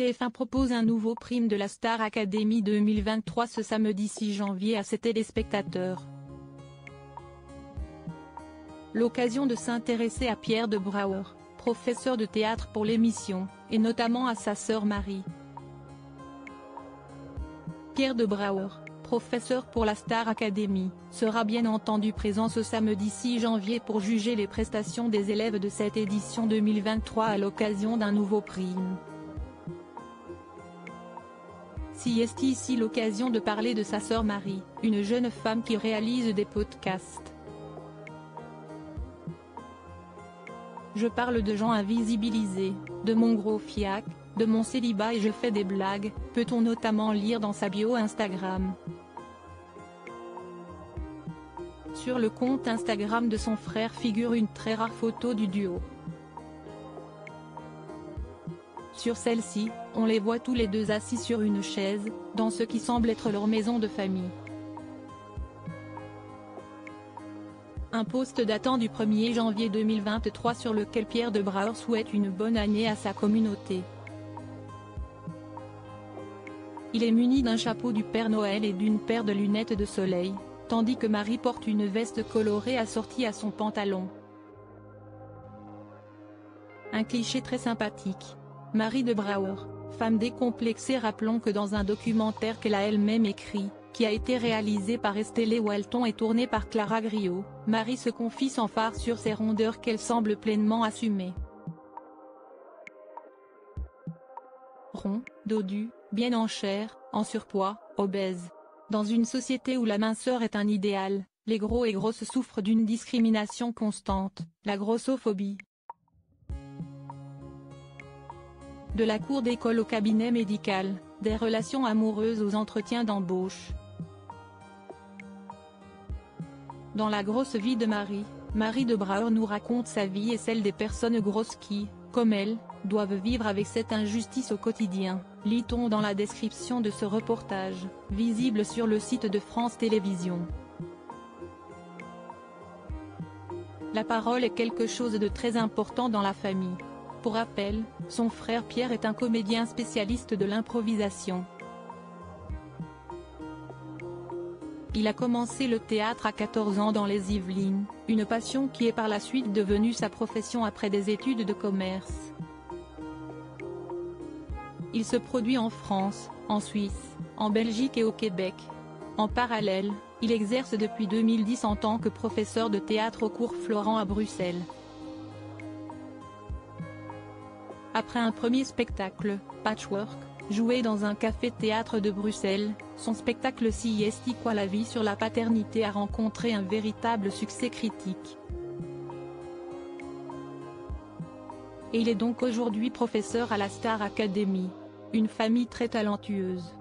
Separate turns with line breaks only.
TF1 propose un nouveau prime de la Star Academy 2023 ce samedi 6 janvier à ses téléspectateurs. L'occasion de s'intéresser à Pierre de Brouwer, professeur de théâtre pour l'émission, et notamment à sa sœur Marie. Pierre de Brouwer, professeur pour la Star Academy, sera bien entendu présent ce samedi 6 janvier pour juger les prestations des élèves de cette édition 2023 à l'occasion d'un nouveau prime. Si est ici l'occasion de parler de sa sœur Marie, une jeune femme qui réalise des podcasts. Je parle de gens invisibilisés, de mon gros fiac, de mon célibat et je fais des blagues, peut-on notamment lire dans sa bio Instagram. Sur le compte Instagram de son frère figure une très rare photo du duo. Sur celle-ci, on les voit tous les deux assis sur une chaise, dans ce qui semble être leur maison de famille. Un post datant du 1er janvier 2023 sur lequel Pierre de Brouwer souhaite une bonne année à sa communauté. Il est muni d'un chapeau du Père Noël et d'une paire de lunettes de soleil, tandis que Marie porte une veste colorée assortie à son pantalon. Un cliché très sympathique. Marie de Brouwer, femme décomplexée. Rappelons que dans un documentaire qu'elle a elle-même écrit, qui a été réalisé par Estelle Walton et tourné par Clara Griot, Marie se confie sans phare sur ses rondeurs qu'elle semble pleinement assumer. Rond, dodu, bien en chair, en surpoids, obèse. Dans une société où la minceur est un idéal, les gros et grosses souffrent d'une discrimination constante, la grossophobie. De la cour d'école au cabinet médical, des relations amoureuses aux entretiens d'embauche. Dans la grosse vie de Marie, Marie de Brouwer nous raconte sa vie et celle des personnes grosses qui, comme elle, doivent vivre avec cette injustice au quotidien, lit-on dans la description de ce reportage, visible sur le site de France Télévisions. La parole est quelque chose de très important dans la famille. Pour rappel, son frère Pierre est un comédien spécialiste de l'improvisation. Il a commencé le théâtre à 14 ans dans les Yvelines, une passion qui est par la suite devenue sa profession après des études de commerce. Il se produit en France, en Suisse, en Belgique et au Québec. En parallèle, il exerce depuis 2010 en tant que professeur de théâtre au cours Florent à Bruxelles. Après un premier spectacle, Patchwork, joué dans un café-théâtre de Bruxelles, son spectacle Si est quoi la vie sur la paternité a rencontré un véritable succès critique. Et il est donc aujourd'hui professeur à la Star Academy. Une famille très talentueuse.